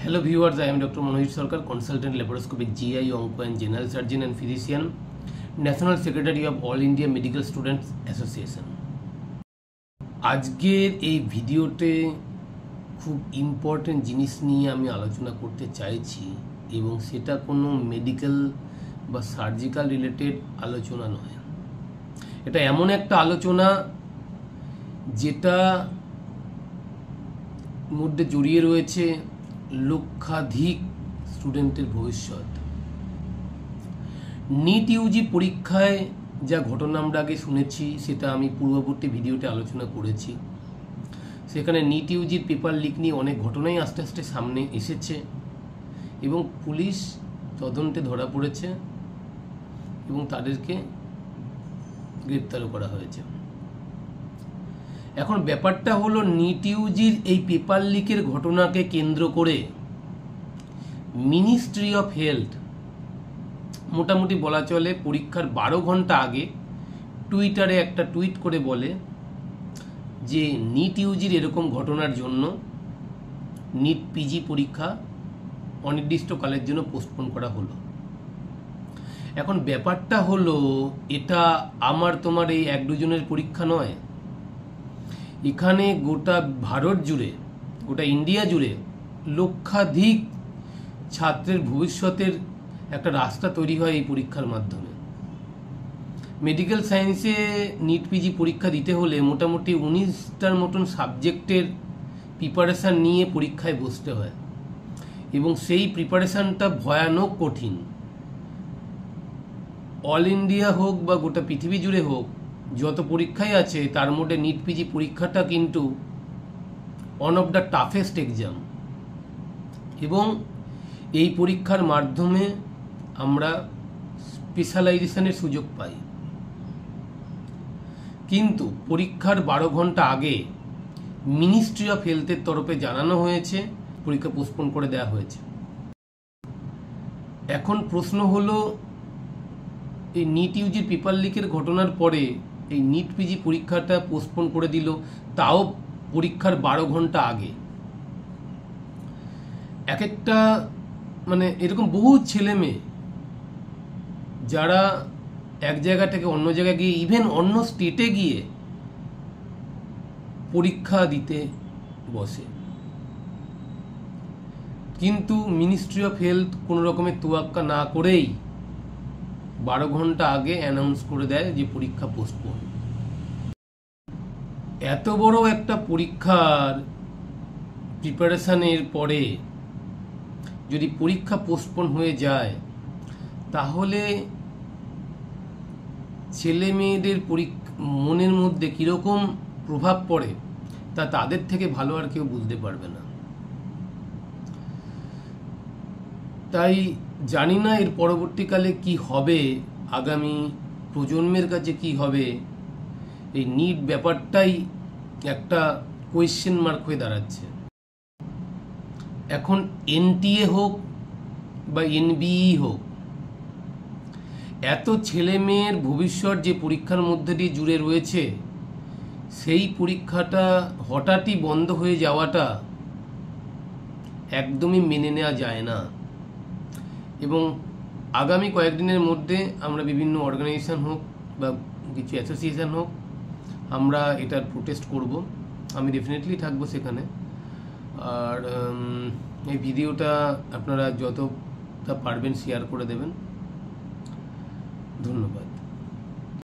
Hello viewers, I am Dr. Manohit Sarkar, consultant laparoscopic GI, onco and general surgeon and physician, National Secretary of All India Medical Students Association. আজকের এই ভিডিওতে খুব important জিনিস নিয়ে আমি আলোচনা করতে চাইছি এবং সেটা কোনো মেডিকেল বা সার্জিক্যাল রিলেটেড আলোচনা নয়। এটা এমন একটা আলোচনা যেটা মধ্যে জড়িয়ে রয়েছে লক্ষাধিক স্টুডেন্টের ভবিষ্যৎ। নিট ইউজি পরীক্ষায় যা ঘটনা আমরা আগে শুনেছি সেটা আমি পূর্ববর্তী ভিডিওতে আলোচনা করেছি। সেখানে নিট ইউজির পেপার লিক নিয়ে অনেক ঘটনাই আস্তে আস্তে সামনে এসেছে এবং পুলিশ তদন্তে ধরা পড়েছে এবং তাদেরকে গ্রেপ্তারও করা হয়েছে। এখন ব্যাপারটা হলো নিট ইউজির এই পেপার লিকের ঘটনাকে কেন্দ্র করে মিনিস্ট্রি অফ হেলথ মোটামুটি বলা চলে পরীক্ষার 12 ঘন্টা আগে টুইটারে একটা টুইট করে বলে যে নিট ইউজির এরকম ঘটনার জন্য নিট পিজি পরীক্ষা অনির্দিষ্টকালের জন্য পোস্টপোন করা হলো। এখন ব্যাপারটা হলো এটা আমার তোমার এই এক দুজনের পরীক্ষা নয়, এখানে গোটা ভারত জুড়ে গোটা ইন্ডিয়া জুড়ে লক্ষাধিক ছাত্রের ভবিষ্যতের একটা রাস্তা তৈরি হয় এই পরীক্ষার মাধ্যমে। মেডিকেল সায়েন্সে নিট পিজি পরীক্ষা দিতে হলে মোটামুটি 19টার মতন সাবজেক্টের প্রিপারেশান নিয়ে পরীক্ষায় বসতে হয় এবং সেই প্রিপারেশানটা ভয়ানক কঠিন। অল ইন্ডিয়া হোক বা গোটা পৃথিবী জুড়ে হোক যত পরীক্ষাই আছে তার মধ্যে নিট পিজি পরীক্ষাটা কিন্তু one of the toughest exam এবং এই পরীক্ষার মাধ্যমে আমরা স্পেশালাইজেশনের সুযোগ পাই। কিন্তু পরীক্ষার 12 ঘন্টা আগে মিনিস্ট্রি অফ হেলথের তরফে জানানো হয়েছে পরীক্ষা পোস্টপোন করে দেওয়া হয়েছে। এখন প্রশ্ন হলো এই নিট ইউজির পেপার লিকের ঘটনার পরে এই নিট পিজি পরীক্ষাটা পোস্টপোন করে দিল, তাও পরীক্ষার 12 ঘন্টা আগে। এক একটা মানে এরকম বহু ছেলে মেয়ে যারা এক জায়গা থেকে অন্য জায়গায় গিয়ে ইভেন অন্য স্টেটে গিয়ে পরীক্ষা দিতে বসে, কিন্তু মিনিস্ট্রি অফ হেলথ কোনো রকমের তোয়াক্কা না করেই 12 ঘন্টা আগে অ্যানাউন্স করে দেয় যে পরীক্ষা পোস্টপোন। এত বড় একটা পরীক্ষার প্রিপারেশনের পরে যদি পরীক্ষা পোস্টপোন হয়ে যায় তাহলে ছেলে মেয়েদের মনের মধ্যে কীরকম প্রভাব পড়ে তা তাদের থেকে ভালো আর কেউ বুঝতে পারবে না। তাই জানি না এর পরবর্তীকালে কি হবে, আগামী প্রজন্মের কাছে কি হবে। এই নিট ব্যাপারটাই একটা কোয়েশ্চেন মার্ক হয়ে দাঁড়াচ্ছে। এখন এনটিএ হোক বা এনবিই হোক, এত ছেলে মেয়ের ভবিষ্যৎ যে পরীক্ষার মধ্যে দিয়ে জুড়ে রয়েছে সেই পরীক্ষাটা হঠাৎই বন্ধ হয়ে যাওয়াটা একদমই মেনে নেওয়া যায় না এবং আগামী কয়েকদিনের মধ্যে আমরা বিভিন্ন অর্গানাইজেশন হোক বা কিছু অ্যাসোসিয়েশন হোক আমরা এটার প্রোটেস্ট করব। আমি ডেফিনেটলি থাকবো সেখানে। আর এই ভিডিওটা আপনারা যতটা পারবেন শেয়ার করে দেবেন। ধন্যবাদ।